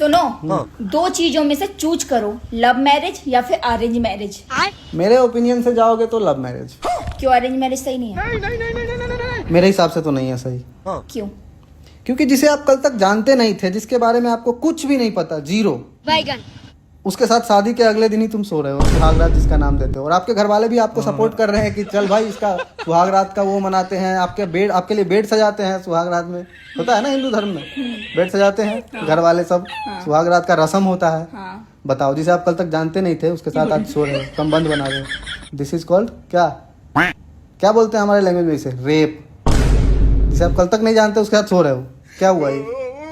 सुनो, दो चीजों में से चूज करो, लव मैरिज या फिर अरेंज मैरिज। मेरे ओपिनियन से जाओगे तो लव मैरिज। क्यों अरेंज मैरिज सही नहीं है? मेरे हिसाब से तो नहीं है सही। क्यों? क्योंकि जिसे आप कल तक जानते नहीं थे, जिसके बारे में आपको कुछ भी नहीं पता, जीरो, उसके साथ शादी के अगले दिन ही तुम सो रहे हो, सुहागरात जिसका नाम देते हो, और आपके घर वाले भी आपको सपोर्ट कर रहे हैं कि चल भाई इसका सुहागरात का वो मनाते हैं, आपके लिए बेड सजाते हैं। सुहागरात में होता है ना, हिंदू धर्म में बेड सजाते हैं घर वाले सब। सुहागरात का रस्म होता है। बताओ, जिसे आप कल तक जानते नहीं थे उसके साथ आज सो रहे हो, संबंध बना रहे हो। दिस इज कॉल्ड क्या बोलते हैं हमारे लैंग्वेज में इसे? रेप। जिसे आप कल तक नहीं जानते उसके साथ सो रहे हो, क्या हुआ ये?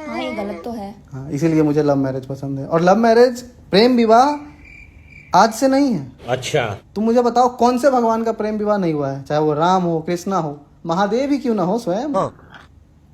हाँ, ये गलत तो है। हाँ, इसीलिए मुझे लव मैरिज पसंद है। और लव मैरिज, प्रेम विवाह आज से नहीं है। अच्छा, तुम मुझे बताओ कौन से भगवान का प्रेम विवाह नहीं हुआ है? चाहे वो राम हो, कृष्णा हो, महादेव ही क्यों ना हो स्वयं,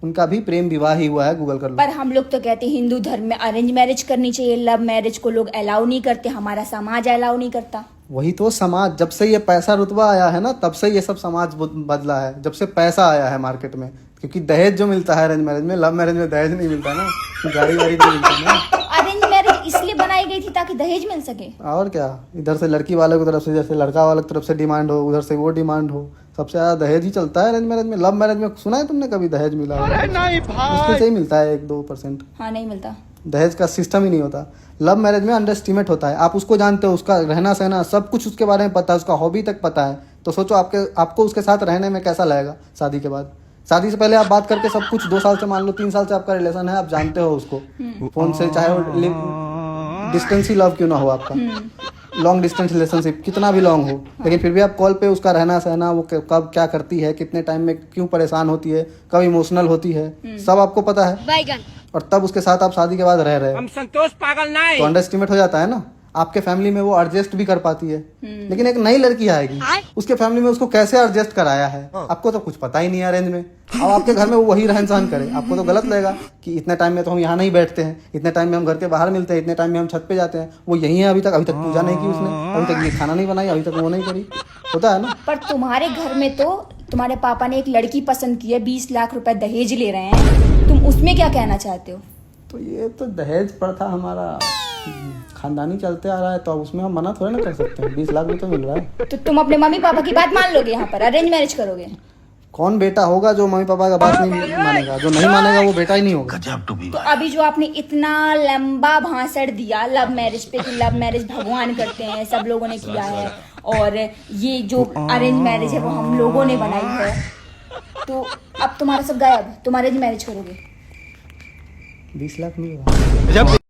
उनका भी प्रेम विवाह ही हुआ है। गूगल कर लो। पर हम लोग तो कहते हैं हिंदू धर्म में अरेंज मैरिज करनी चाहिए, लव मैरिज को लोग अलाउ नहीं करते, हमारा समाज अलाउ नहीं करता। वही तो समाज, जब से ये पैसा रुतबा आया है ना, तब से ये सब समाज बदला है। जब से पैसा आया है मार्केट में, क्योंकि दहेज जो मिलता है अरेंज मैरिज में, लव मैरिज में दहेज नहीं मिलता ना, गाड़ी वाड़ी नहीं मिलती ना। अरेंज मैरिज इसलिए बनाई गई थी ताकि दहेज मिल सके। और क्या, इधर से लड़की वाले की तरफ से, जैसे लड़का वाले की तरफ से डिमांड हो, उधर से वो डिमांड हो। सबसे ज्यादा दहेज ही चलता है अरेंज मैरिज में। लव मैरिज में सुना है तुमने कभी दहेज मिला? मुश्किल से ही मिलता है 1-2%। हाँ, नहीं मिलता। दहेज का सिस्टम ही नहीं होता। लव मैरिज में अंडर एस्टिमेट होता है। आप उसको जानते हो, उसका रहना सहना सब कुछ उसके बारे में पता है, उसका हॉबी तक पता है। तो सोचो आपको उसके साथ रहने में कैसा लगेगा शादी के बाद। शादी से पहले आप बात करके सब कुछ, 2 साल से मान लो 3 साल से आपका रिलेशन है, आप जानते हो उसको फोन से, चाहे वो डिस्टेंस ही लव क्यों ना हो आपका, लॉन्ग डिस्टेंस रिलेशनशिप कितना भी लॉन्ग हो, लेकिन फिर भी आप कॉल पे उसका रहना सहना, वो कब क्या करती है, कितने टाइम में क्यों परेशान होती है, कब इमोशनल होती है, सब आपको पता है। और तब उसके साथ आप शादी के बाद रह रहे हो, हम संतोष पागल नहीं, तो अंडर एस्टिमेट हो जाता है ना। आपके फैमिली में वो एडजस्ट भी कर पाती है, लेकिन एक नई लड़की आएगी, उसके फैमिली में उसको कैसे एडजस्ट कराया है आपको तो कुछ पता ही नहीं है अरेंज में। अब आपके घर में वो वही रहन सहन करे, आपको तो गलत लगेगा कि इतने टाइम में तो हम यहाँ नहीं बैठते हैं, इतने टाइम में हम घर के बाहर मिलते हैं, इतने टाइम में हम छत पे जाते हैं। वो यही है, अभी तक पूजा नहीं की उसने, अभी तक ये खाना नहीं बनाई, अभी तक वो नहीं करी। होता है ना। पर तुम्हारे घर में तो तुम्हारे पापा ने एक लड़की पसंद की है, 20 लाख रुपए दहेज ले रहे हैं, तुम उसमें क्या कहना चाहते हो? तो ये तो दहेज प्रथा हमारा खानदानी चलते आ रहा है, तो अब उसमें हम मना थोड़ा ना कर सकते हैं। 20 लाख भी तो मिल रहा है। तो तुम अपने मम्मी पापा की बात मान लोगे, यहाँ पर अरेंज मैरिज करोगे? कौन बेटा होगा जो मम्मी पापा का बात नहीं मानेगा? जो नहीं मानेगा वो बेटा ही नहीं होगा। तो अभी जो आपने इतना लंबा भाषण दिया लव मैरिज पे कि लव मैरिज भगवान करते हैं, सब लोगों ने किया है, और ये जो अरेंज मैरिज है वो हम लोगों ने बनाई है, तो अब तुम्हारा सब गायब, तुम अरेंज मैरिज करोगे? 20 लाख मिलेगा।